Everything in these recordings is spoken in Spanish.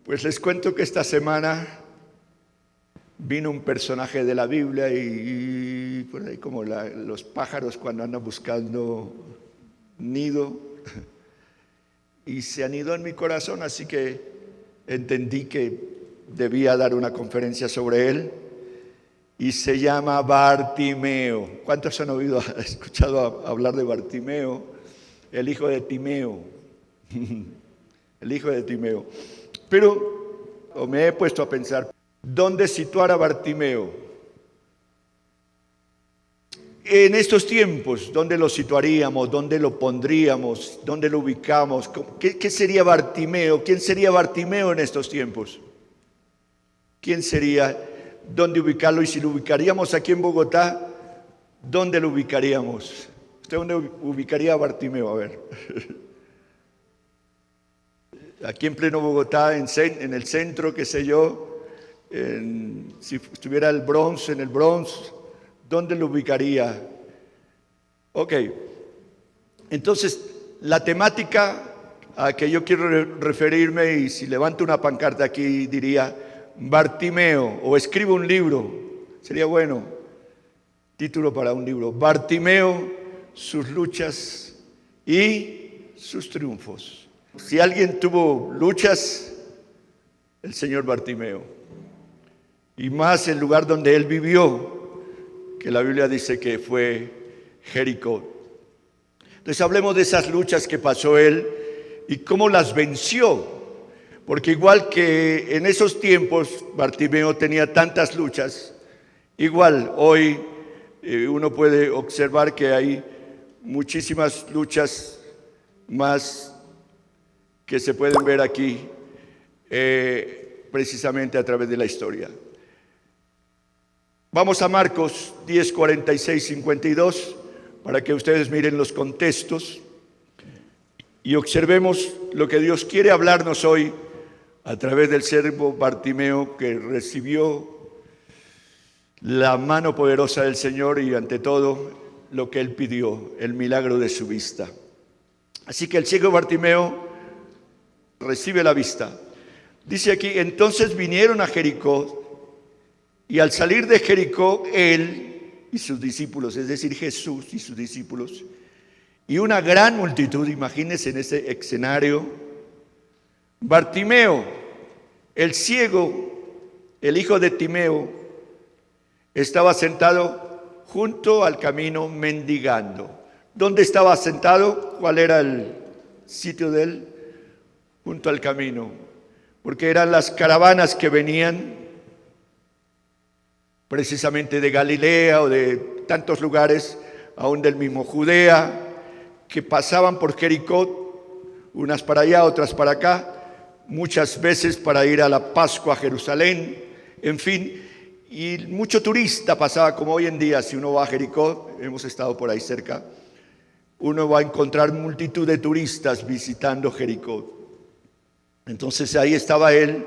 Pues les cuento que esta semana vino un personaje de la Biblia y por ahí como los pájaros cuando andan buscando nido, y se anidó en mi corazón, así que entendí que debía dar una conferencia sobre él, y se llama Bartimeo. ¿Cuántos han escuchado hablar de Bartimeo? El hijo de Timeo, el hijo de Timeo. Pero me he puesto a pensar, ¿dónde situar a Bartimeo? En estos tiempos, ¿dónde lo situaríamos? ¿Dónde lo pondríamos? ¿Dónde lo ubicamos? ¿Qué sería Bartimeo? ¿Quién sería Bartimeo en estos tiempos? ¿Quién sería? ¿Dónde ubicarlo? Y si lo ubicaríamos aquí en Bogotá, ¿dónde lo ubicaríamos? ¿Usted dónde ubicaría a Bartimeo? A ver. Aquí en pleno Bogotá, en el centro, qué sé yo, si estuviera el Bronx, en el Bronx, ¿dónde lo ubicaría? Ok, entonces la temática a que yo quiero referirme, y si levanto una pancarta aquí diría Bartimeo, o escribo un libro, sería bueno, título para un libro, Bartimeo, sus luchas y sus triunfos. Si alguien tuvo luchas, el señor Bartimeo, y más el lugar donde él vivió, que la Biblia dice que fue Jericó. Entonces hablemos de esas luchas que pasó él y cómo las venció, porque igual que en esos tiempos Bartimeo tenía tantas luchas, igual hoy uno puede observar que hay muchísimas luchas más que se pueden ver aquí precisamente a través de la historia. Vamos a Marcos 10, 46, 52 para que ustedes miren los contextos y observemos lo que Dios quiere hablarnos hoy a través del siervo Bartimeo, que recibió la mano poderosa del Señor y ante todo lo que él pidió, el milagro de su vista. Así que el ciego Bartimeo recibe la vista. Dice aquí, entonces vinieron a Jericó, y al salir de Jericó, él y sus discípulos, es decir, Jesús y sus discípulos, y una gran multitud, imagínense en ese escenario, Bartimeo, el ciego, el hijo de Timeo, estaba sentado junto al camino mendigando. ¿Dónde estaba sentado? ¿Cuál era el sitio de él? Junto al camino, porque eran las caravanas que venían precisamente de Galilea o de tantos lugares, aún del mismo Judea, que pasaban por Jericó, unas para allá, otras para acá, muchas veces para ir a la Pascua a Jerusalén, en fin, y mucho turista pasaba, como hoy en día, si uno va a Jericó, hemos estado por ahí cerca, uno va a encontrar multitud de turistas visitando Jericó. Entonces ahí estaba él,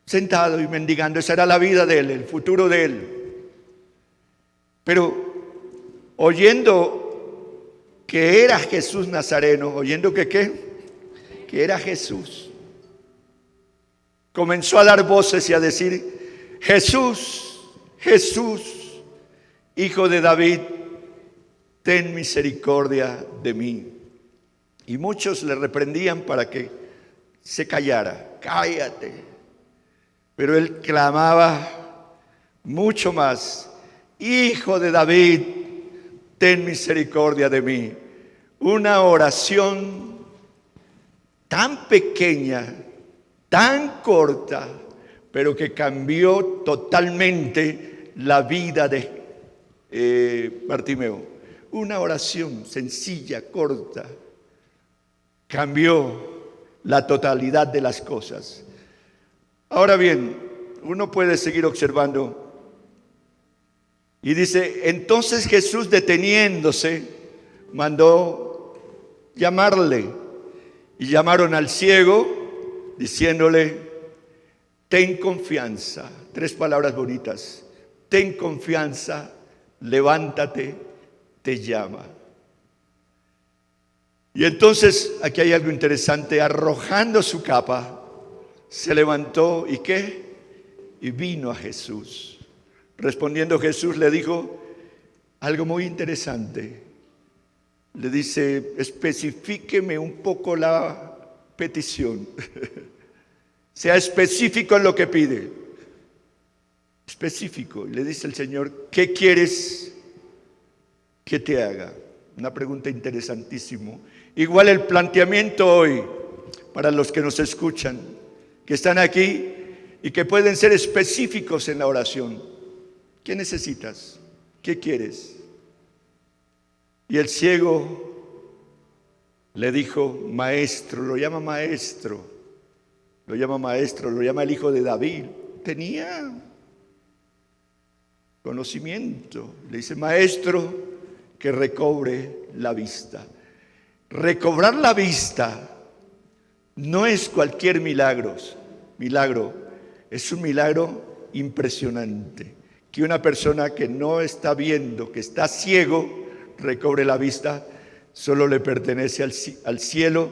sentado y mendigando. Esa era la vida de él, el futuro de él. Pero oyendo que era Jesús Nazareno, oyendo que era Jesús, comenzó a dar voces y a decir, Jesús, Jesús, hijo de David, ten misericordia de mí. Y muchos le reprendían para que se callara, cállate. Pero él clamaba mucho más, Hijo de David, ten misericordia de mí. Una oración tan pequeña, tan corta, pero que cambió totalmente la vida de Bartimeo. Una oración sencilla, corta, cambió la totalidad de las cosas. Ahora bien, uno puede seguir observando y dice, entonces Jesús, deteniéndose, mandó llamarle, y llamaron al ciego diciéndole, ten confianza. 3 palabras bonitas, ten confianza, levántate, te llama. Y entonces aquí hay algo interesante, arrojando su capa, se levantó y ¿qué? Y vino a Jesús. Respondiendo Jesús le dijo algo muy interesante. Le dice, especifíqueme un poco la petición. Sea específico en lo que pide. Específico. Y le dice el Señor, ¿qué quieres que te haga? Una pregunta interesantísima. Igual el planteamiento hoy, para los que nos escuchan, que están aquí y que pueden ser específicos en la oración. ¿Qué necesitas? ¿Qué quieres? Y el ciego le dijo, maestro, lo llama maestro, lo llama el hijo de David. Tenía conocimiento. Le dice, maestro, que recobre la vista. Recobrar la vista no es cualquier milagro, es un milagro impresionante. Que una persona que no está viendo, que está ciego, recobre la vista, solo le pertenece al cielo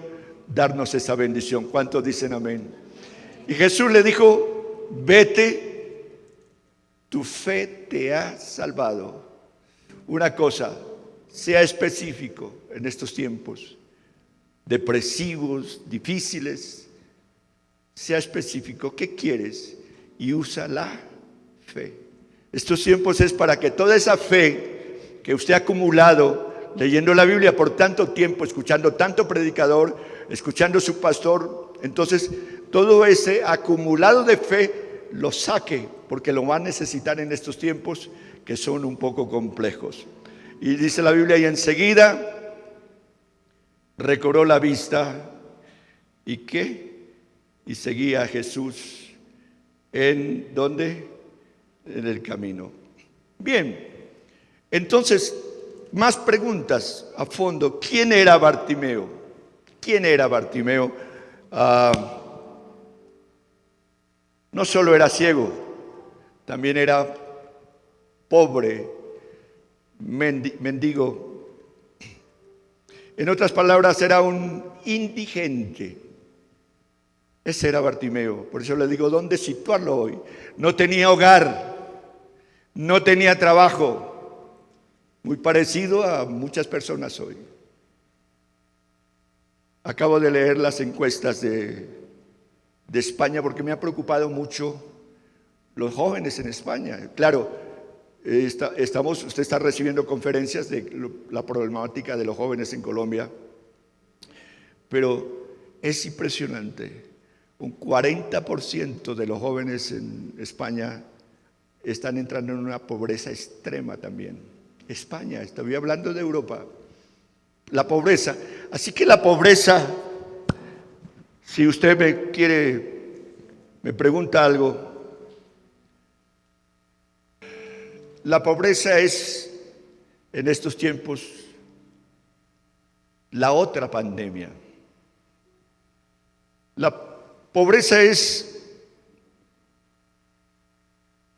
darnos esa bendición. ¿Cuántos dicen amén? Y Jesús le dijo, vete, tu fe te ha salvado. Una cosa, sea específico en estos tiempos depresivos, difíciles, sea específico, ¿qué quieres? Y usa la fe. Estos tiempos es para que toda esa fe que usted ha acumulado leyendo la Biblia por tanto tiempo, escuchando tanto predicador, escuchando su pastor, entonces todo ese acumulado de fe lo saque, porque lo va a necesitar en estos tiempos que son un poco complejos. Y dice la Biblia, y enseguida recobró la vista, ¿y qué? Y seguía a Jesús en ¿dónde? En el camino. Bien, entonces, más preguntas a fondo. ¿Quién era Bartimeo? ¿Quién era Bartimeo? No solo era ciego, también era pobre, mendigo. En otras palabras, era un indigente. Ese era Bartimeo. Por eso le digo, ¿dónde situarlo hoy? No tenía hogar, no tenía trabajo. Muy parecido a muchas personas hoy. Acabo de leer las encuestas de España porque me ha preocupado mucho los jóvenes en España. Claro, usted está recibiendo conferencias de la problemática de los jóvenes en Colombia, pero es impresionante. Un 40% de los jóvenes en España están entrando en una pobreza extrema también. España, estoy hablando de Europa. La pobreza. Así que la pobreza, si usted me pregunta algo, la pobreza es en estos tiempos la otra pandemia. La pobreza es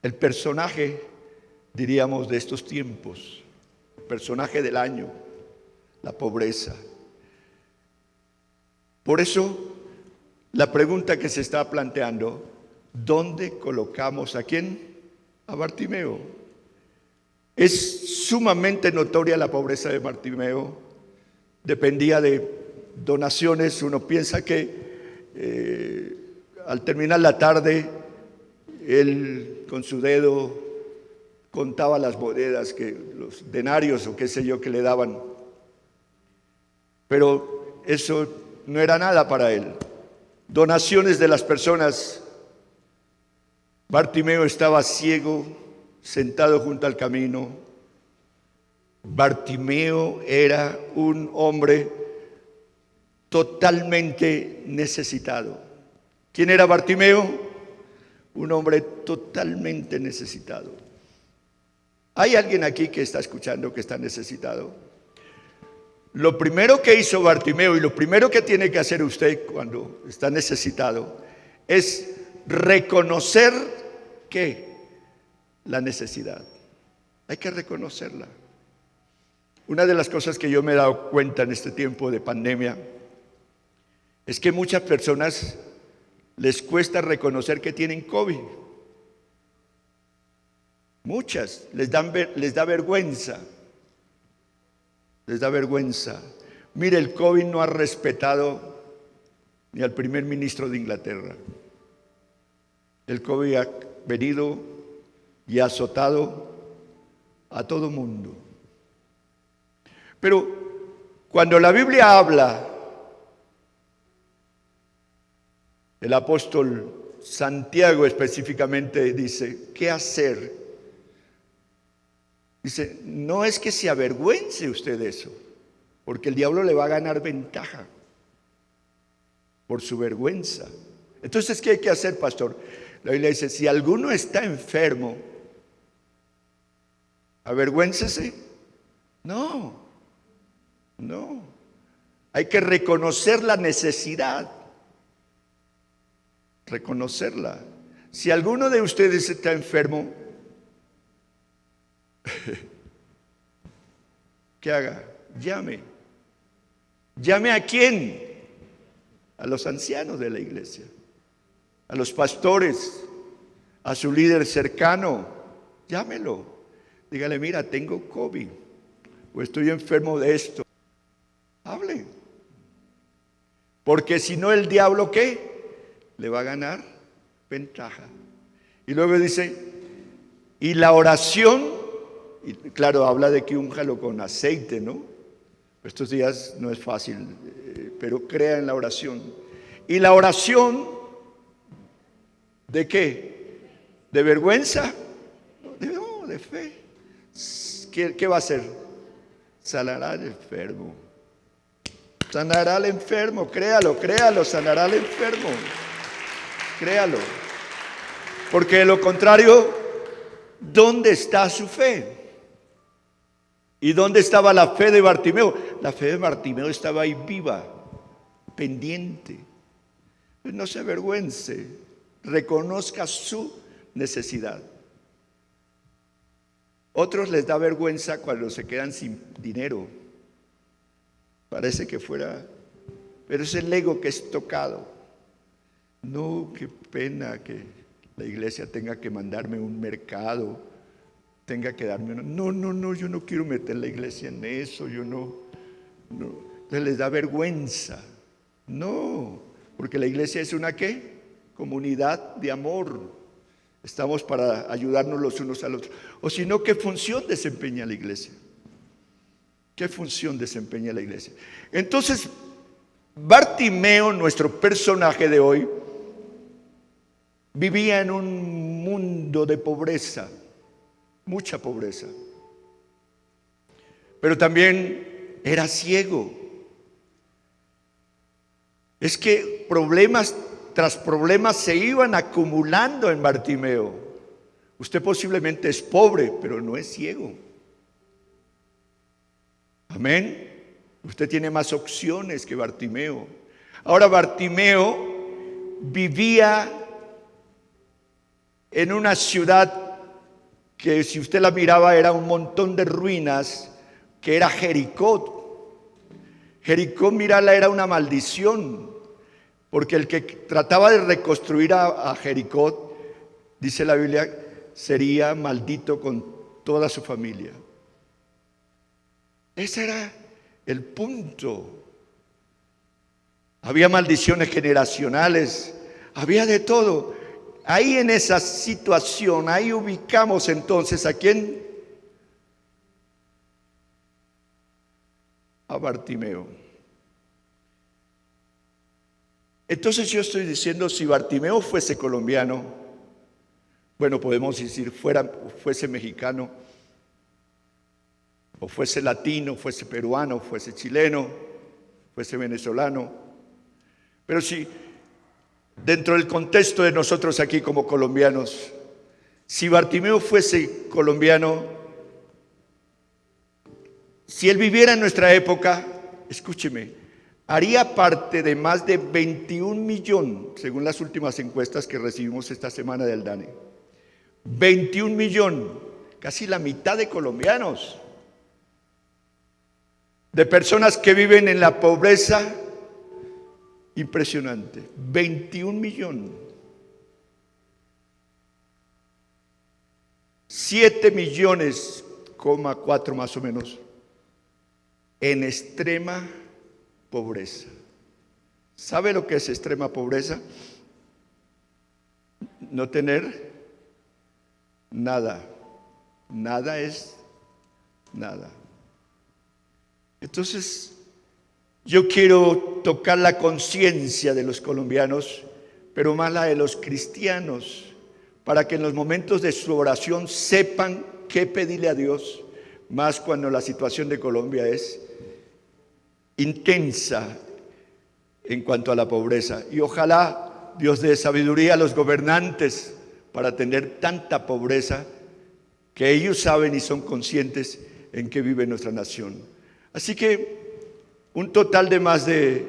el personaje, diríamos, de estos tiempos, el personaje del año, la pobreza. Por eso, la pregunta que se está planteando, ¿dónde colocamos a quién? A Bartimeo. Es sumamente notoria la pobreza de Bartimeo. Dependía de donaciones. Uno piensa que al terminar la tarde, él con su dedo contaba las monedas, los denarios o qué sé yo que le daban. Pero eso no era nada para él. Donaciones de las personas. Bartimeo estaba ciego, sentado junto al camino. Bartimeo era un hombre totalmente necesitado. ¿Quién era Bartimeo? Un hombre totalmente necesitado. ¿Hay alguien aquí que está escuchando que está necesitado? Lo primero que hizo Bartimeo y lo primero que tiene que hacer usted cuando está necesitado es reconocer que la necesidad. Hay que reconocerla. Una de las cosas que yo me he dado cuenta en este tiempo de pandemia es que muchas personas les cuesta reconocer que tienen COVID. Muchas les da vergüenza. Les da vergüenza. Mire, el COVID no ha respetado ni al primer ministro de Inglaterra. El COVID ha venido y ha azotado a todo mundo. Pero cuando la Biblia habla, el apóstol Santiago específicamente dice, ¿qué hacer? Dice, no es que se avergüence usted de eso, porque el diablo le va a ganar ventaja por su vergüenza. Entonces, ¿qué hay que hacer, pastor? La Biblia dice, si alguno está enfermo, ¿avergüéncese? No. Hay que reconocer la necesidad. Reconocerla. Si alguno de ustedes está enfermo, ¿qué haga? Llame. ¿Llame a quién? A los ancianos de la iglesia, a los pastores, a su líder cercano. Llámelo. Dígale, mira, tengo COVID o estoy enfermo de esto. Hable. Porque si no, el diablo, ¿qué? Le va a ganar ventaja. Y luego dice, y la oración, y claro, habla de que únjalo con aceite, ¿no? Estos días no es fácil, pero crea en la oración. ¿Y la oración de qué? ¿De vergüenza? No, de fe. ¿Qué va a hacer? Sanará al enfermo. Sanará al enfermo, créalo, sanará al enfermo. Créalo. Porque de lo contrario, ¿dónde está su fe? ¿Y dónde estaba la fe de Bartimeo? La fe de Bartimeo estaba ahí viva, pendiente. No se avergüence, reconozca su necesidad. Otros les da vergüenza cuando se quedan sin dinero. Parece que fuera, pero es el ego que es tocado. No, qué pena que la iglesia tenga que mandarme un mercado, tenga que darme una... No, yo no quiero meter la iglesia en eso, yo no. Entonces les da vergüenza. No, porque la iglesia es una ¿qué? Comunidad de amor. Estamos para ayudarnos los unos a los otros. O si no, ¿qué función desempeña la iglesia? ¿Qué función desempeña la iglesia? Entonces, Bartimeo, nuestro personaje de hoy, vivía en un mundo de pobreza, mucha pobreza. Pero también era ciego. Es que problemas tras problemas se iban acumulando en Bartimeo. Usted posiblemente es pobre, pero no es ciego. Amén. Usted tiene más opciones que Bartimeo. Ahora, Bartimeo vivía en una ciudad que, si usted la miraba, era un montón de ruinas, que era Jericó. Jericó, mírala, era una maldición, porque el que trataba de reconstruir a Jericó, dice la Biblia, sería maldito con toda su familia. Ese era el punto. Había maldiciones generacionales, había de todo. Ahí en esa situación, ahí ubicamos entonces ¿a quién? A Bartimeo. Entonces yo estoy diciendo, si Bartimeo fuese colombiano, bueno, podemos decir fuese mexicano, o fuese latino, fuese peruano, fuese chileno, fuese venezolano. Pero si dentro del contexto de nosotros aquí como colombianos, si Bartimeo fuese colombiano, si él viviera en nuestra época, escúcheme, haría parte de más de 21 millones, según las últimas encuestas que recibimos esta semana del DANE. 21 millones, casi la mitad de colombianos, de personas que viven en la pobreza Impresionante. 21 millones. 7 millones, 4 más o menos, en extrema pobreza. ¿Sabe lo que es extrema pobreza? No tener nada. Nada es nada. Entonces, yo quiero tocar la conciencia de los colombianos, pero más la de los cristianos, para que en los momentos de su oración sepan qué pedirle a Dios, más cuando la situación de Colombia es intensa en cuanto a la pobreza. Y ojalá Dios dé sabiduría a los gobernantes para tener tanta pobreza que ellos saben y son conscientes en que vive nuestra nación. Así que un total de más de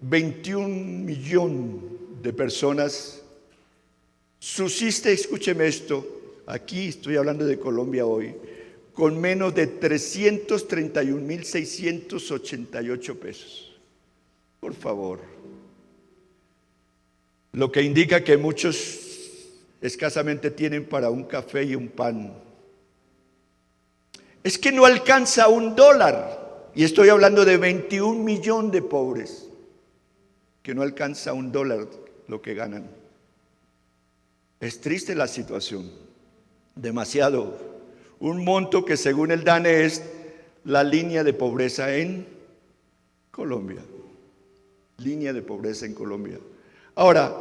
21 millones de personas subsiste, escúcheme esto, aquí estoy hablando de Colombia hoy, con menos de 331.688 pesos. Por favor. Lo que indica que muchos escasamente tienen para un café y un pan. Es que no alcanza $1. Y estoy hablando de 21 millones de pobres, que no alcanza $1 lo que ganan. Es triste la situación, demasiado. Un monto que según el DANE es la línea de pobreza en Colombia. Línea de pobreza en Colombia. Ahora,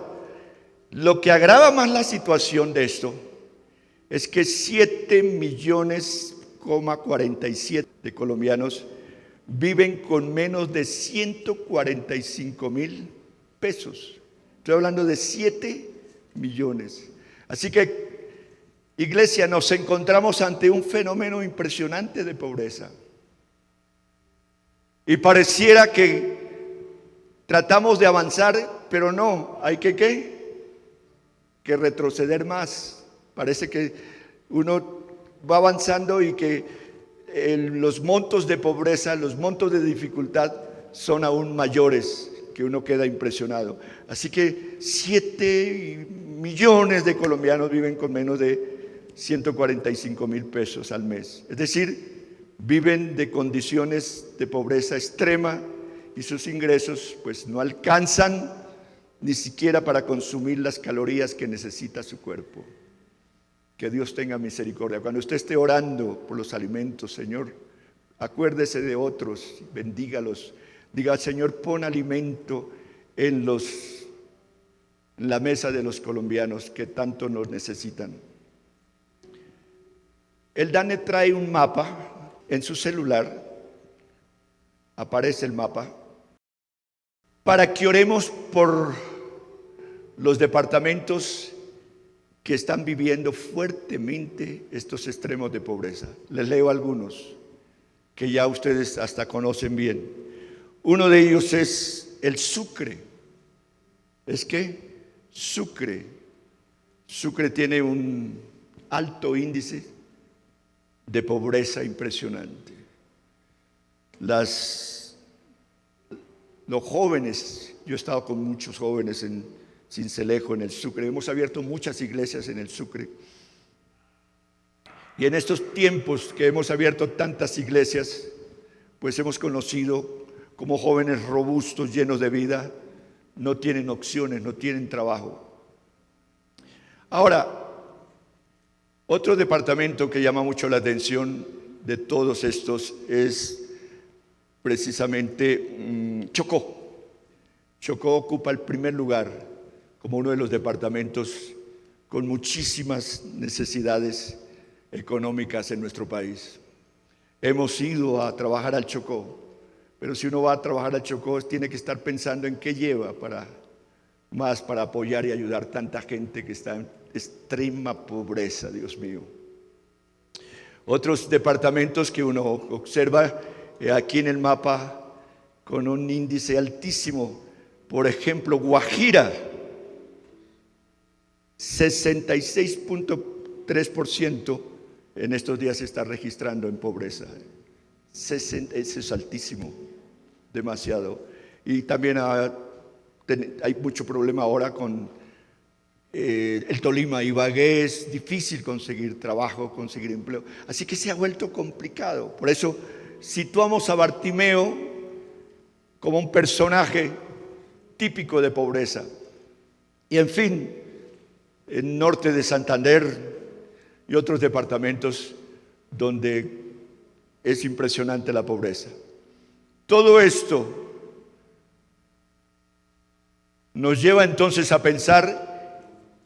lo que agrava más la situación de esto es que 7 millones, 47 de colombianos viven con menos de 145.000 pesos. Estoy hablando de 7 millones. Así que, iglesia, nos encontramos ante un fenómeno impresionante de pobreza. Y pareciera que tratamos de avanzar, pero no, hay que retroceder más. Parece que uno va avanzando y que los montos de pobreza, los montos de dificultad son aún mayores, que uno queda impresionado. Así que 7 millones de colombianos viven con menos de 145.000 pesos al mes. Es decir, viven de condiciones de pobreza extrema y sus ingresos pues no alcanzan ni siquiera para consumir las calorías que necesita su cuerpo. Que Dios tenga misericordia. Cuando usted esté orando por los alimentos, Señor, acuérdese de otros, bendígalos. Diga, Señor, pon alimento en la mesa de los colombianos que tanto nos necesitan. El DANE trae un mapa en su celular, aparece el mapa, para que oremos por los departamentos que están viviendo fuertemente estos extremos de pobreza. Les leo algunos que ya ustedes hasta conocen bien. Uno de ellos es el Sucre. ¿Es qué? Sucre. Sucre tiene un alto índice de pobreza impresionante. Los jóvenes, yo he estado con muchos jóvenes en Sincelejo, en el Sucre. Hemos abierto muchas iglesias en el Sucre. Y en estos tiempos que hemos abierto tantas iglesias, pues hemos conocido como jóvenes robustos, llenos de vida, no tienen opciones, no tienen trabajo. Ahora, otro departamento que llama mucho la atención de todos estos es precisamente Chocó. Chocó ocupa el primer lugar como uno de los departamentos con muchísimas necesidades económicas en nuestro país. Hemos ido a trabajar al Chocó, pero si uno va a trabajar al Chocó tiene que estar pensando en qué lleva para apoyar y ayudar tanta gente que está en extrema pobreza, Dios mío. Otros departamentos que uno observa aquí en el mapa con un índice altísimo, por ejemplo, Guajira, 66.3% en estos días se está registrando en pobreza. Eso es altísimo, demasiado. Y también Hay mucho problema ahora con el Tolima, Ibagué, es difícil conseguir trabajo, conseguir empleo. Así que se ha vuelto complicado. Por eso situamos a Bartimeo como un personaje típico de pobreza. Y en fin, en norte de Santander y otros departamentos donde es impresionante la pobreza. Todo esto nos lleva entonces a pensar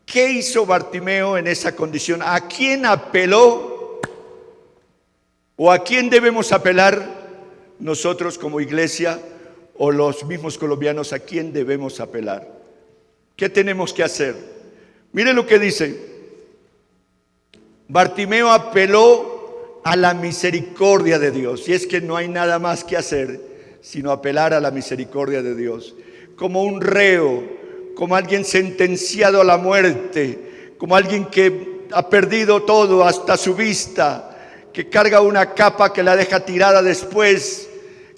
qué hizo Bartimeo en esa condición, a quién apeló o a quién debemos apelar nosotros como iglesia o los mismos colombianos, a quién debemos apelar. ¿Qué tenemos que hacer? Mire lo que dice. Bartimeo apeló a la misericordia de Dios, y es que no hay nada más que hacer sino apelar a la misericordia de Dios. Como un reo, como alguien sentenciado a la muerte, como alguien que ha perdido todo hasta su vista, que carga una capa que la deja tirada después,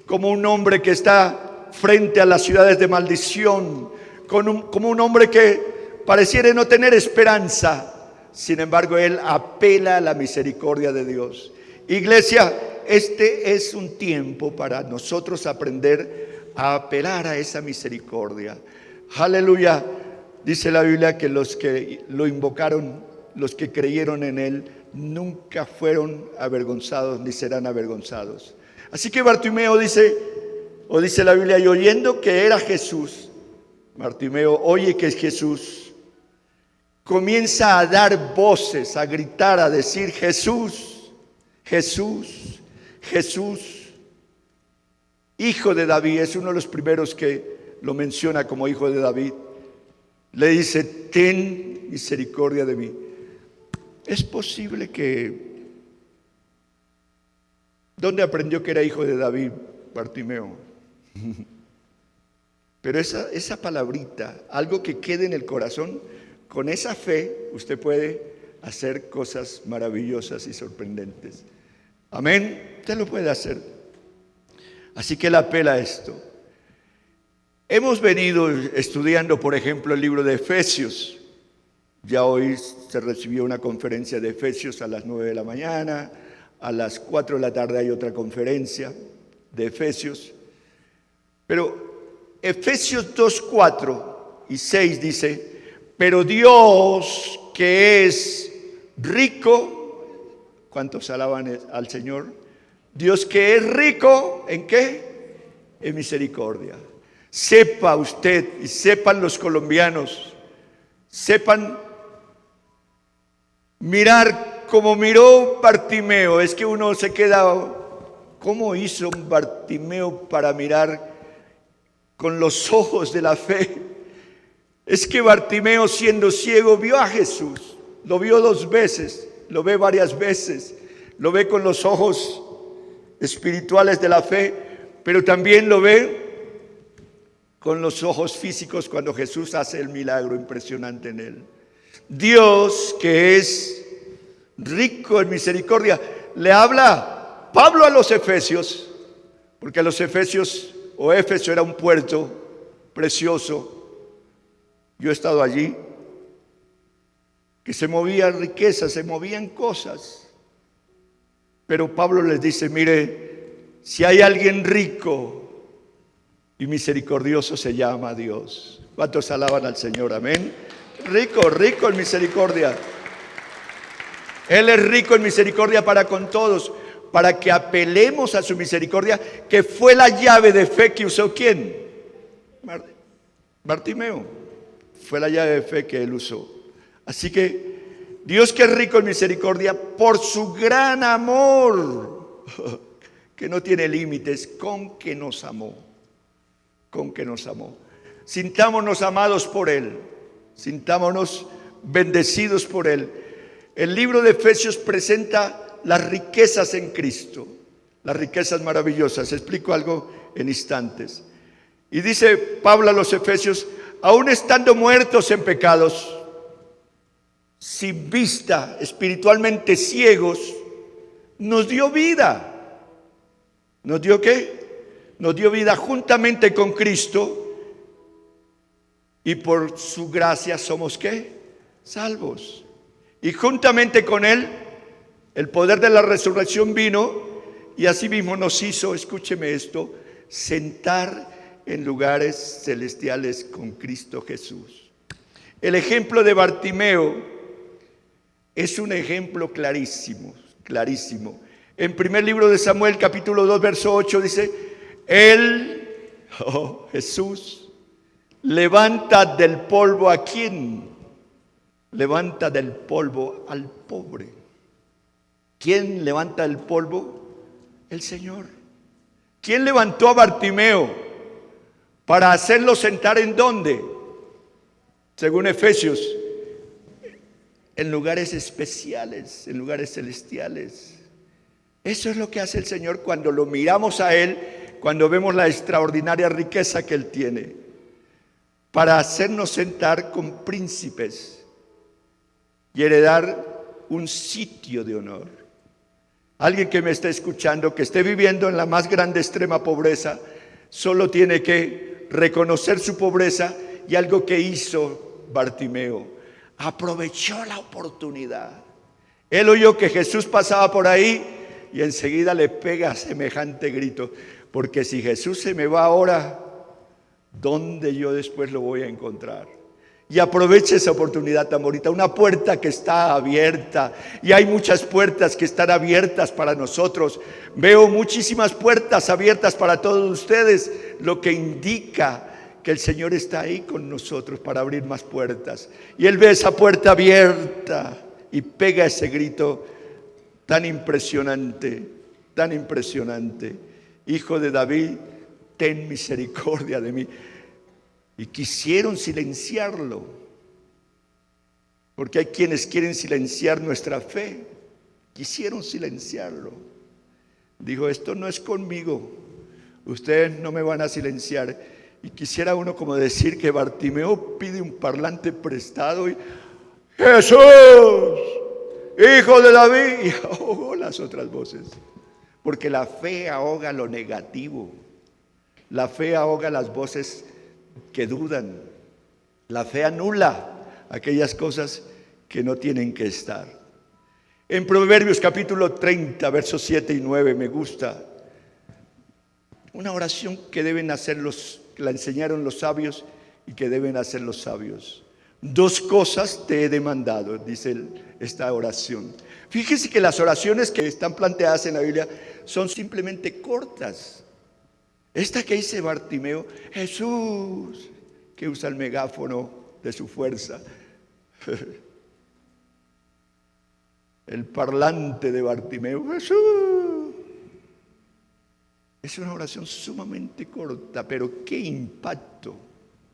como un hombre que está frente a las ciudades de maldición, como un hombre que pareciera no tener esperanza. Sin embargo, él apela a la misericordia de Dios. Iglesia, este es un tiempo para nosotros aprender a apelar a esa misericordia. Aleluya. Dice la Biblia que los que lo invocaron, los que creyeron en él, nunca fueron avergonzados ni serán avergonzados. Así que Bartimeo dice la Biblia, y oyendo que era Jesús, Bartimeo oye que es Jesús, comienza a dar voces, a gritar, a decir: Jesús, Jesús, Jesús, Hijo de David. Es uno de los primeros que lo menciona como Hijo de David. Le dice: ten misericordia de mí. Es posible que... ¿Dónde aprendió que era hijo de David, Bartimeo? Pero esa palabrita, algo que quede en el corazón, con esa fe usted puede hacer cosas maravillosas y sorprendentes. Amén, usted lo puede hacer. Así que él apela a esto. Hemos venido estudiando, por ejemplo, el libro de Efesios. Ya hoy se recibió una conferencia de Efesios a las 9 de la mañana, a las 4 de la tarde hay otra conferencia de Efesios. Pero Efesios 2, 4 y 6 dice: pero Dios, que es rico, ¿cuántos alaban al Señor? Dios que es rico, ¿en qué? En misericordia. Sepa usted y sepan los colombianos, sepan mirar como miró Bartimeo. Es que uno se queda, ¿cómo hizo Bartimeo para mirar con los ojos de la fe? Es que Bartimeo, siendo ciego, vio a Jesús. Lo vio 2 veces, lo ve varias veces, lo ve con los ojos espirituales de la fe, pero también lo ve con los ojos físicos cuando Jesús hace el milagro impresionante en él. Dios, que es rico en misericordia, le habla Pablo a los efesios, porque los efesios, o Éfeso, era un puerto precioso. Yo he estado allí, que se movían riquezas, se movían cosas. Pero Pablo les dice: mire, si hay alguien rico y misericordioso, se llama Dios. ¿Cuántos alaban al Señor? Amén. Rico, rico en misericordia. Él es rico en misericordia para con todos, para que apelemos a su misericordia, que fue la llave de fe que usó ¿quién? Bartimeo. Fue la llave de fe que él usó. Así que Dios, que es rico en misericordia, por su gran amor, que no tiene límites, con que nos amó. Con que nos amó. Sintámonos amados por Él. Sintámonos bendecidos por Él. El libro de Efesios presenta las riquezas en Cristo, las riquezas maravillosas. Explico algo en instantes. Y dice Pablo a los Efesios: aún estando muertos en pecados, sin vista, espiritualmente ciegos, nos dio vida. ¿Nos dio qué? Nos dio vida juntamente con Cristo, y por su gracia somos ¿qué? Salvos. Y juntamente con Él, el poder de la resurrección vino y asimismo nos hizo, escúcheme esto, sentar en lugares celestiales con Cristo Jesús. El ejemplo de Bartimeo es un ejemplo clarísimo, clarísimo. En primer libro de Samuel, capítulo 2, verso 8, dice, Él, Jesús, levanta del polvo ¿a quién? Levanta del polvo al pobre. ¿Quién levanta del polvo? El Señor. ¿Quién levantó a Bartimeo para hacerlo sentar en dónde? Según Efesios, en lugares especiales, en lugares celestiales. Eso es lo que hace el Señor cuando lo miramos a Él, cuando vemos la extraordinaria riqueza que Él tiene, para hacernos sentar con príncipes y heredar un sitio de honor. Alguien que me esté escuchando, que esté viviendo en la más grande extrema pobreza, solo tiene que reconocer su pobreza y algo que hizo Bartimeo. Aprovechó la oportunidad. Él oyó que Jesús pasaba por ahí y enseguida le pega semejante grito. Porque si Jesús se me va ahora, ¿dónde yo después lo voy a encontrar? Y aproveche esa oportunidad tan bonita, una puerta que está abierta, y hay muchas puertas que están abiertas para nosotros. Veo muchísimas puertas abiertas para todos ustedes, lo que indica que el Señor está ahí con nosotros para abrir más puertas. Y Él ve esa puerta abierta y pega ese grito tan impresionante, tan impresionante. Hijo de David, ten misericordia de mí. Y quisieron silenciarlo, porque hay quienes quieren silenciar nuestra fe. Quisieron silenciarlo. Dijo, esto no es conmigo, ustedes no me van a silenciar. Y quisiera uno como decir que Bartimeo pide un parlante prestado y Jesús, Hijo de David, y ahogó las otras voces. Porque la fe ahoga lo negativo, la fe ahoga las voces que dudan, la fe anula aquellas cosas que no tienen que estar. En Proverbios capítulo 30, versos 7 y 9 me gusta una oración que deben hacer que la enseñaron los sabios y que deben hacer los sabios. 2 cosas te he demandado, dice esta oración. Fíjese que las oraciones que están planteadas en la Biblia son simplemente cortas. Esta que dice Bartimeo, Jesús, que usa el megáfono de su fuerza. El parlante de Bartimeo, Jesús. Es una oración sumamente corta, pero qué impacto,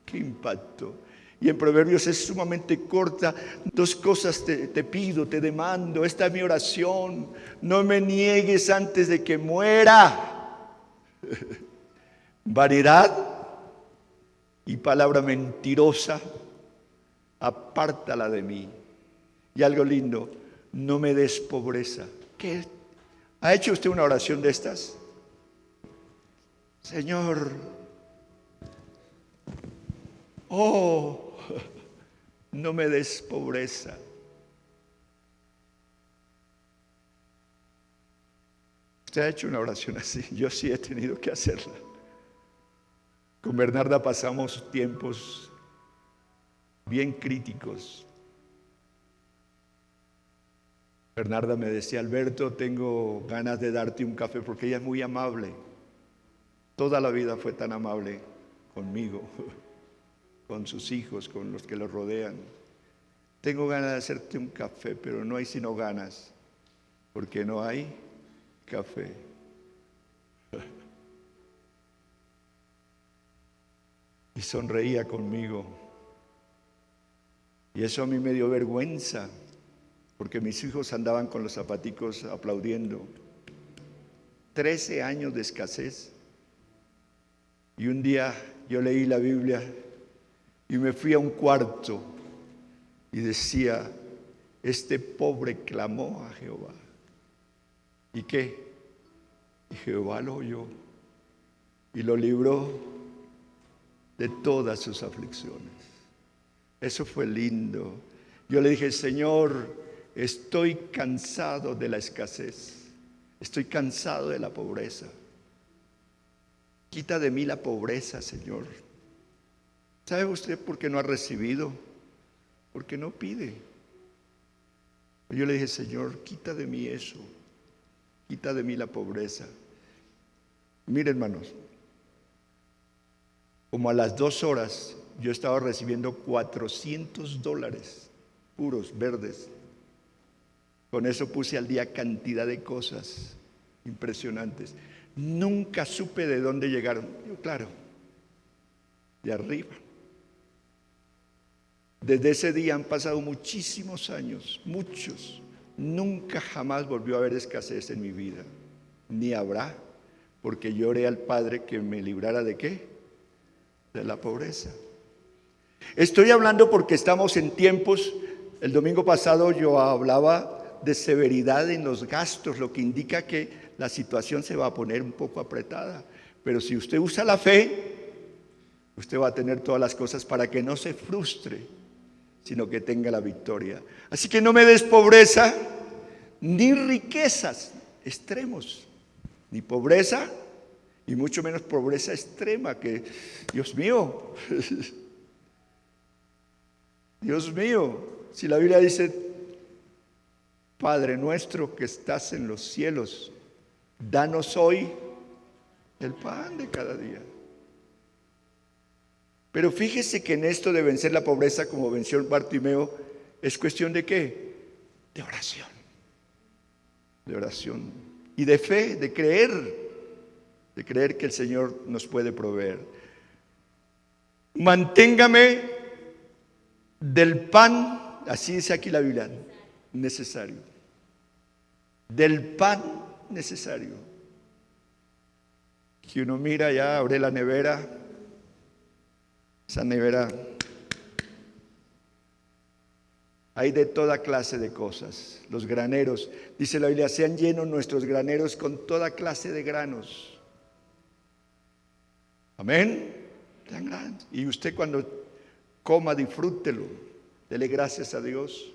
qué impacto. Y en Proverbios es sumamente corta. 2 cosas te pido, te demando. Esta es mi oración. No me niegues antes de que muera. Vanidad y palabra mentirosa, apártala de mí. Y algo lindo, no me des pobreza. ¿Qué? ¿Ha hecho usted una oración de estas? Señor, no me des pobreza. ¿Usted ha hecho una oración así? Yo sí he tenido que hacerla. Con Bernarda pasamos tiempos bien críticos. Bernarda me decía, Alberto, tengo ganas de darte un café, porque ella es muy amable. Toda la vida fue tan amable conmigo, con sus hijos, con los que los rodean. Tengo ganas de hacerte un café, pero no hay sino ganas, porque no hay café. Y sonreía conmigo. Y eso a mí me dio vergüenza, porque mis hijos andaban con los zapaticos aplaudiendo. 13 años de escasez. Y un día yo leí la Biblia y me fui a un cuarto y decía, este pobre clamó a Jehová. ¿Y qué? Y Jehová lo oyó y lo libró de todas sus aflicciones. Eso fue lindo. Yo le dije, Señor, estoy cansado de la escasez. Estoy cansado de la pobreza. Quita de mí la pobreza, Señor. ¿Sabe usted por qué no ha recibido? Porque no pide. Yo le dije, Señor, quita de mí eso. Quita de mí la pobreza. Mire, hermanos, como a las 2 horas yo estaba recibiendo $400 puros, verdes. Con eso puse al día cantidad de cosas impresionantes. Nunca supe de dónde llegaron. Yo, claro, de arriba. Desde ese día han pasado muchísimos años, muchos. Nunca jamás volvió a haber escasez en mi vida, ni habrá, porque yo oré al Padre que me librara ¿de qué? De la pobreza. Estoy hablando porque estamos en tiempos, el domingo pasado yo hablaba de severidad en los gastos, lo que indica que la situación se va a poner un poco apretada. Pero si usted usa la fe, usted va a tener todas las cosas para que no se frustre, sino que tenga la victoria. Así que no me des pobreza, ni riquezas extremos, ni pobreza, y mucho menos pobreza extrema, que, Dios mío, Dios mío, si la Biblia dice, Padre nuestro que estás en los cielos, danos hoy el pan de cada día. Pero fíjese que en esto de vencer la pobreza, como venció Bartimeo, es cuestión de ¿qué? De oración. De oración. Y de fe, de creer que el Señor nos puede proveer. Manténgame del pan, así dice aquí la Biblia, necesario. Del pan necesario. Que uno mira ya, abre la nevera. Esa nevera, hay de toda clase de cosas. Los graneros, dice la Biblia, sean llenos nuestros graneros con toda clase de granos. Amén. Y usted cuando coma, disfrútelo, dele gracias a Dios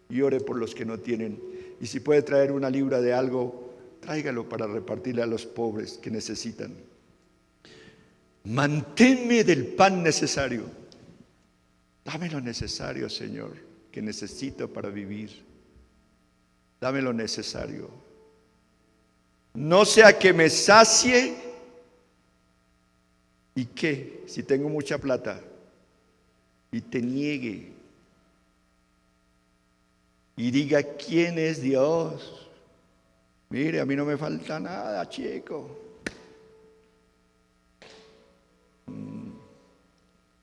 y ore por los que no tienen. Y si puede traer una libra de algo, tráigalo para repartirle a los pobres que necesitan. Manténme del pan necesario. Dame lo necesario, Señor, que necesito para vivir. Dame lo necesario. No sea que me sacie y que, si tengo mucha plata, y te niegue y diga quién es Dios. Mire, a mí no me falta nada, chico.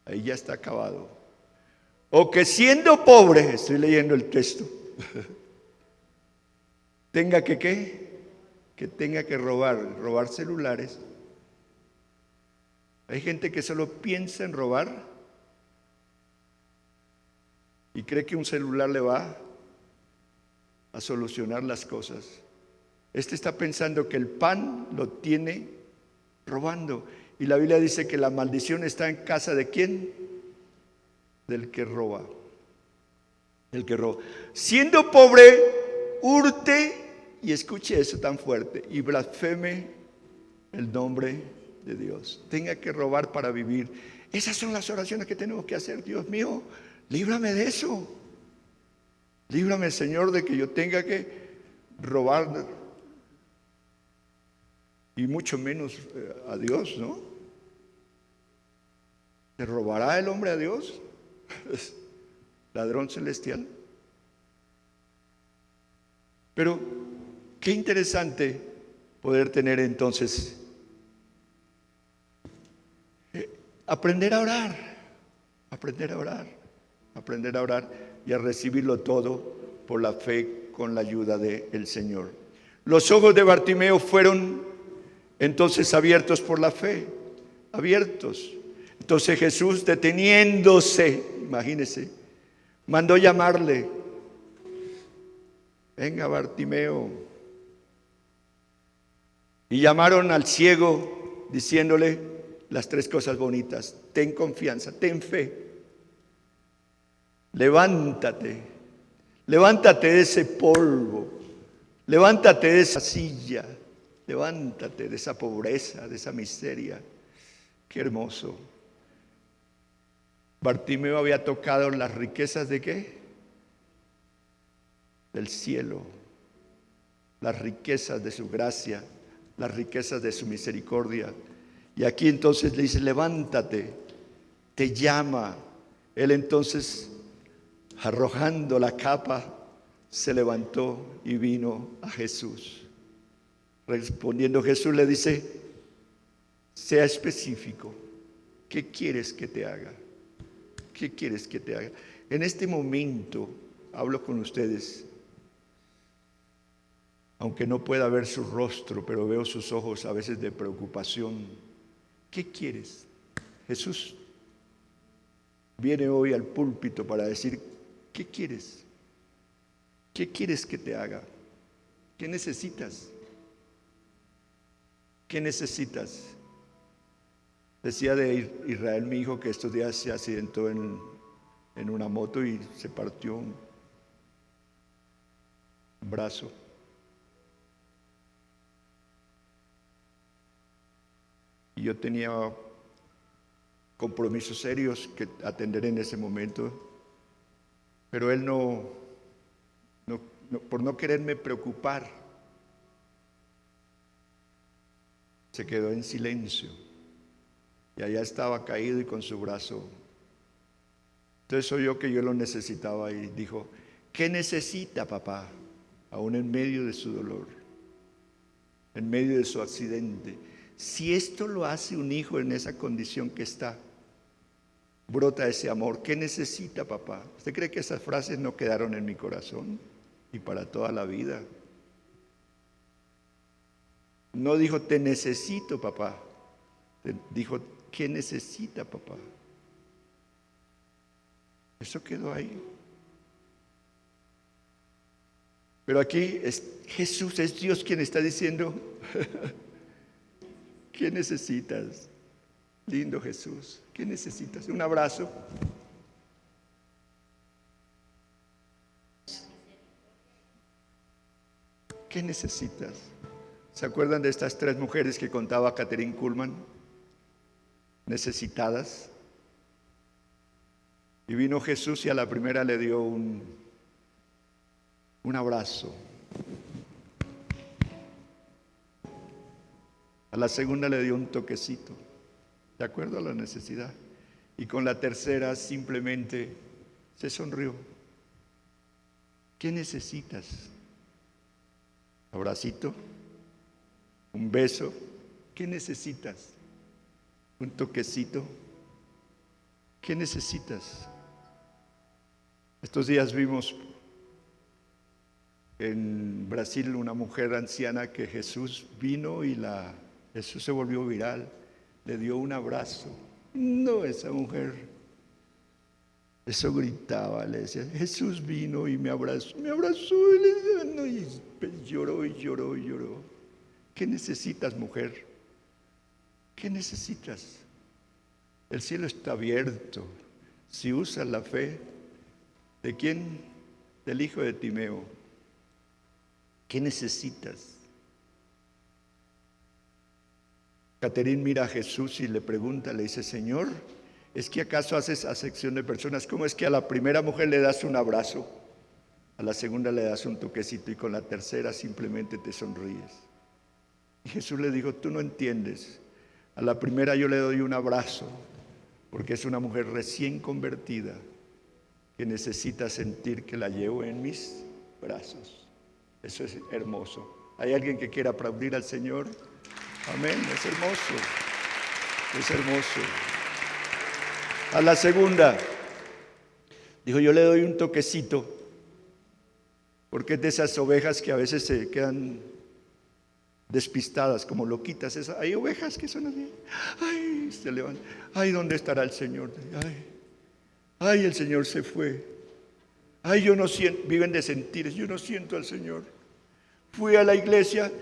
Ahí ya está acabado. O que siendo pobre, estoy leyendo el texto, tenga que ¿qué? Que tenga que robar celulares. Hay gente que solo piensa en robar y cree que un celular le va a solucionar las cosas. Este está pensando que el pan lo tiene robando. Y la Biblia dice que la maldición está en casa ¿de quién? Del que roba. El que roba. Siendo pobre, hurte, y escuche eso tan fuerte, y blasfeme el nombre de Dios. Tenga que robar para vivir. Esas son las oraciones que tenemos que hacer. Dios mío, líbrame de eso. Líbrame, Señor, de que yo tenga que robar, y mucho menos a Dios, ¿no? ¿Le robará el hombre a Dios? Ladrón celestial. Pero qué interesante poder tener entonces aprender a orar, aprender a orar, aprender a orar y a recibirlo todo por la fe con la ayuda del Señor. Los ojos de Bartimeo fueron entonces abiertos por la fe, abiertos. Entonces Jesús, deteniéndose, imagínese, mandó llamarle. Venga, Bartimeo. Y llamaron al ciego diciéndole las 3 cosas bonitas. Ten confianza, ten fe. Levántate, levántate de ese polvo, levántate de esa silla, levántate de esa pobreza, de esa miseria. Qué hermoso. Bartimeo había tocado las riquezas ¿de qué? Del cielo, las riquezas de su gracia, las riquezas de su misericordia. Y aquí entonces le dice, levántate, te llama. Él entonces, arrojando la capa, se levantó y vino a Jesús. Respondiendo Jesús le dice, sea específico, ¿qué quieres que te haga? ¿Qué quieres que te haga? En este momento hablo con ustedes, aunque no pueda ver su rostro, pero veo sus ojos a veces de preocupación. ¿Qué quieres? Jesús viene hoy al púlpito para decir, ¿qué quieres? ¿Qué quieres que te haga? ¿Qué necesitas? ¿Qué necesitas? Decía de Israel, mi hijo, que estos días se accidentó en una moto y se partió un brazo. Y yo tenía compromisos serios que atender en ese momento, pero él por no quererme preocupar, se quedó en silencio. Y allá estaba caído y con su brazo. Entonces oyó que yo lo necesitaba y dijo, ¿qué necesita papá? Aún en medio de su dolor, en medio de su accidente. Si esto lo hace un hijo en esa condición que está, brota ese amor. ¿Qué necesita papá? ¿Usted cree que esas frases no quedaron en mi corazón y para toda la vida? No dijo, te necesito papá. Dijo, ¿qué necesita papá? Eso quedó ahí. Pero aquí es Jesús, es Dios quien está diciendo, ¿qué necesitas? Lindo Jesús, ¿qué necesitas? ¿Un abrazo? ¿Qué necesitas? ¿Se acuerdan de estas 3 mujeres que contaba Kathryn Kuhlman? Necesitadas. Y vino Jesús y a la primera le dio un abrazo. A la segunda le dio un toquecito, de acuerdo a la necesidad. Y con la tercera simplemente se sonrió. ¿Qué necesitas? ¿Abracito? ¿Un beso? ¿Qué necesitas? ¿Un toquecito? ¿Qué necesitas? Estos días vimos en Brasil una mujer anciana que Jesús vino y Jesús se volvió viral, le dio un abrazo. No, esa mujer, eso gritaba, le decía, Jesús vino y me abrazó y lloró y lloró y lloró. ¿Qué necesitas, mujer? ¿Qué necesitas? El cielo está abierto. Si usas la fe, ¿de quién? Del hijo de Timeo. ¿Qué necesitas? Kathryn mira a Jesús y le pregunta, le dice, Señor, ¿es que acaso haces acepción de personas? ¿Cómo es que a la primera mujer le das un abrazo, a la segunda le das un toquecito y con la tercera simplemente te sonríes? Y Jesús le dijo, tú no entiendes. A la primera yo le doy un abrazo porque es una mujer recién convertida que necesita sentir que la llevo en mis brazos. Eso es hermoso. ¿Hay alguien que quiera aplaudir al Señor? Amén, es hermoso. Es hermoso. A la segunda, dijo, yo le doy un toquecito, porque es de esas ovejas que a veces se quedan despistadas, como loquitas. Hay ovejas que son así. Ay, se levantan. Ay, ¿dónde estará el Señor? Ay, el Señor se fue. Ay, yo no siento, viven de sentires, yo no siento al Señor. Fui a la iglesia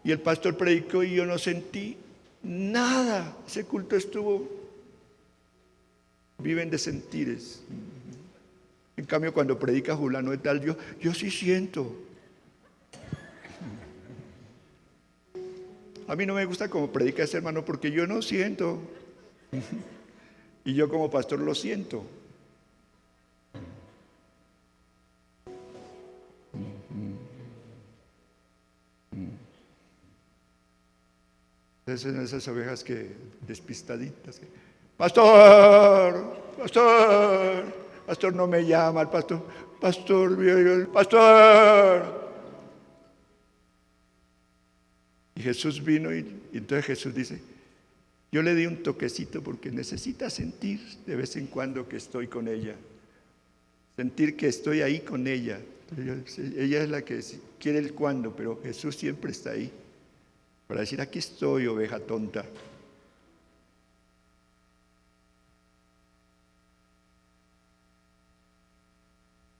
y el pastor predicó y yo no sentí nada. Ese culto estuvo, viven de sentires. En cambio, cuando predica fulano de tal, yo sí siento. A mí no me gusta como predica ese hermano porque yo no siento. Y yo como pastor lo siento. Esas son esas ovejas que despistaditas. Pastor, pastor, pastor no me llama, el pastor, pastor. Y Jesús vino y entonces Jesús dice, yo le di un toquecito porque necesita sentir de vez en cuando que estoy con ella. Sentir que estoy ahí con ella. Ella es la que quiere el cuándo, pero Jesús siempre está ahí. Para decir, aquí estoy, oveja tonta.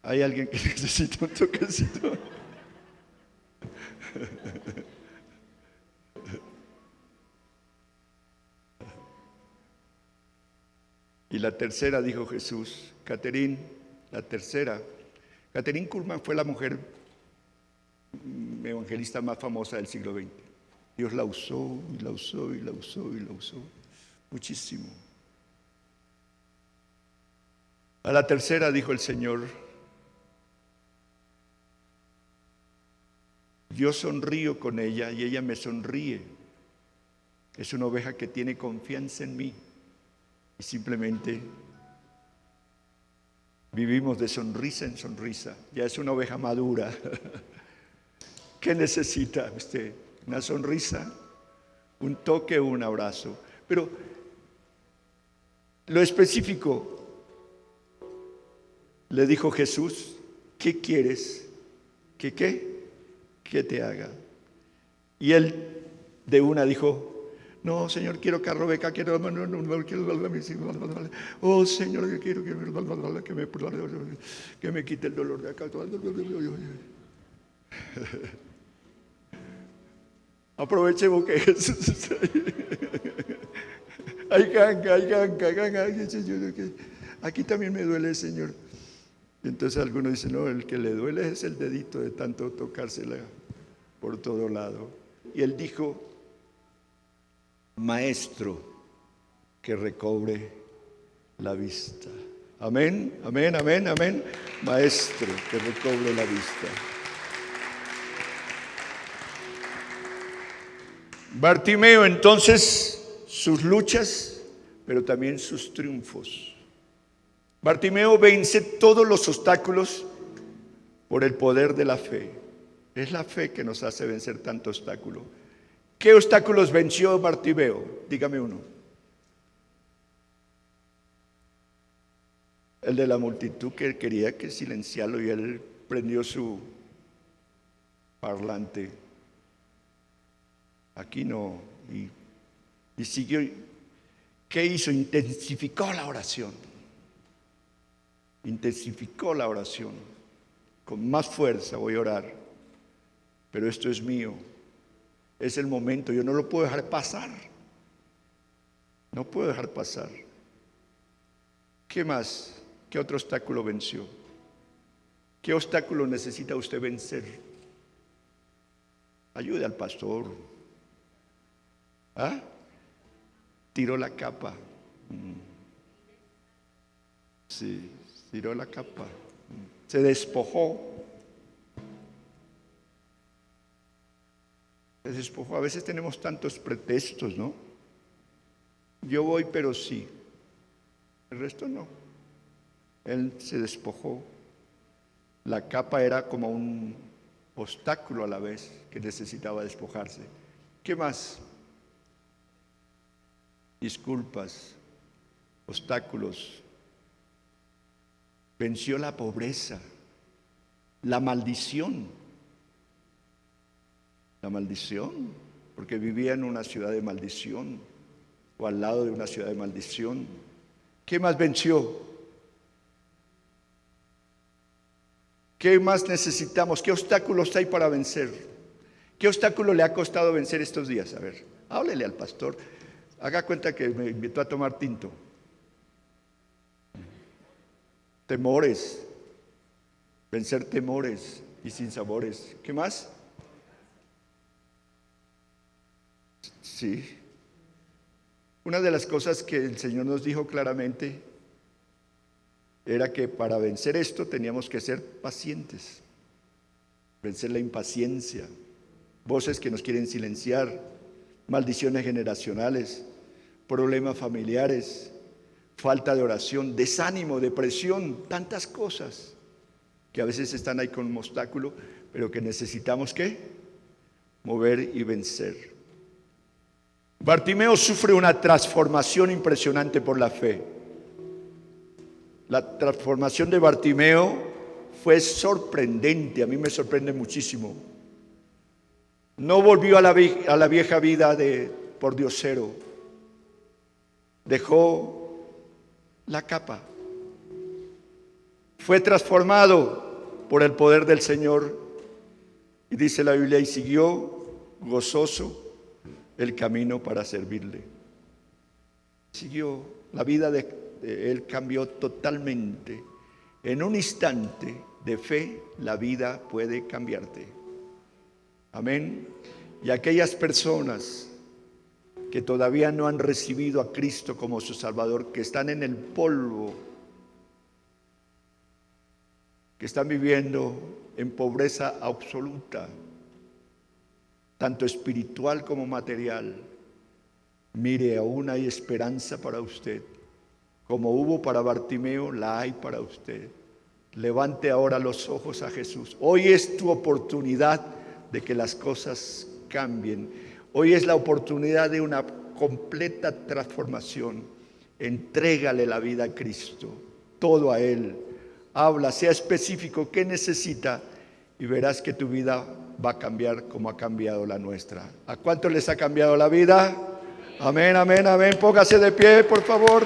¿Hay alguien que necesita un toquecito? Y la tercera, dijo Jesús, Catherine, la tercera. Catherine Kuhlman fue la mujer evangelista más famosa del siglo XX. Dios la usó y la usó y la usó y la usó muchísimo. A la tercera dijo el Señor, yo sonrío con ella y ella me sonríe. Es una oveja que tiene confianza en mí y simplemente vivimos de sonrisa en sonrisa. Ya es una oveja madura. ¿Qué necesita usted? Una sonrisa, un toque o un abrazo. Pero lo específico, le dijo Jesús, ¿qué quieres? ¿Qué qué? ¿Qué te haga? Y él de una dijo, no, Señor, quiero carro beca, quiero, oh, Señor, yo quiero que me quite el dolor de acá. Aproveche porque Jesús está ahí. Ay, ganga, aquí también me duele, Señor. Y entonces algunos dicen, no, el que le duele es el dedito de tanto tocársela por todo lado. Y él dijo, maestro, que recobre la vista. Amén, amén, amén, amén. Maestro, que recobre la vista. Bartimeo, entonces, sus luchas, pero también sus triunfos. Bartimeo vence todos los obstáculos por el poder de la fe. Es la fe que nos hace vencer tanto obstáculo. ¿Qué obstáculos venció Bartimeo? Dígame uno. El de la multitud que quería que silenciarlo y él prendió su parlante. Aquí no. Y siguió. ¿Qué hizo? Intensificó la oración. Intensificó la oración. Con más fuerza voy a orar. Pero esto es mío. Es el momento. Yo no lo puedo dejar pasar. No puedo dejar pasar. ¿Qué más? ¿Qué otro obstáculo venció? ¿Qué obstáculo necesita usted vencer? Ayude al pastor. ¿Ah? Tiró la capa. Sí, tiró la capa. Se despojó. Se despojó. A veces tenemos tantos pretextos, ¿no? Yo voy, pero sí. El resto no. Él se despojó. La capa era como un obstáculo a la vez que necesitaba despojarse. ¿Qué más? Disculpas, obstáculos. Venció la pobreza, la maldición. La maldición, porque vivía en una ciudad de maldición o al lado de una ciudad de maldición. ¿Qué más venció? ¿Qué más necesitamos? ¿Qué obstáculos hay para vencer? ¿Qué obstáculo le ha costado vencer estos días? A ver, háblele al pastor. Haga cuenta que me invitó a tomar tinto. Temores, vencer temores y sinsabores. ¿Qué más? Sí. Una de las cosas que el Señor nos dijo claramente era que para vencer esto teníamos que ser pacientes, vencer la impaciencia, voces que nos quieren silenciar, maldiciones generacionales, problemas familiares, falta de oración, desánimo, depresión, tantas cosas que a veces están ahí como obstáculo, pero que necesitamos ¿qué? Mover y vencer. Bartimeo sufre una transformación impresionante por la fe. La transformación de Bartimeo fue sorprendente, a mí me sorprende muchísimo. No volvió a la vieja vida de pordiosero, dejó la capa, fue transformado por el poder del Señor y dice la Biblia, y siguió gozoso el camino para servirle. Siguió, la vida de él cambió totalmente. En un instante de fe, la vida puede cambiarte. Amén. Y aquellas personas que todavía no han recibido a Cristo como su Salvador, que están en el polvo, que están viviendo en pobreza absoluta, tanto espiritual como material, mire, aún hay esperanza para usted. Como hubo para Bartimeo, la hay para usted. Levante ahora los ojos a Jesús. Hoy es tu oportunidad de que las cosas cambien. Hoy es la oportunidad de una completa transformación. Entrégale la vida a Cristo, todo a Él. Habla, sea específico, ¿qué necesita? Y verás que tu vida va a cambiar como ha cambiado la nuestra. ¿A cuántos les ha cambiado la vida? Amén, amén, amén. Póngase de pie, por favor.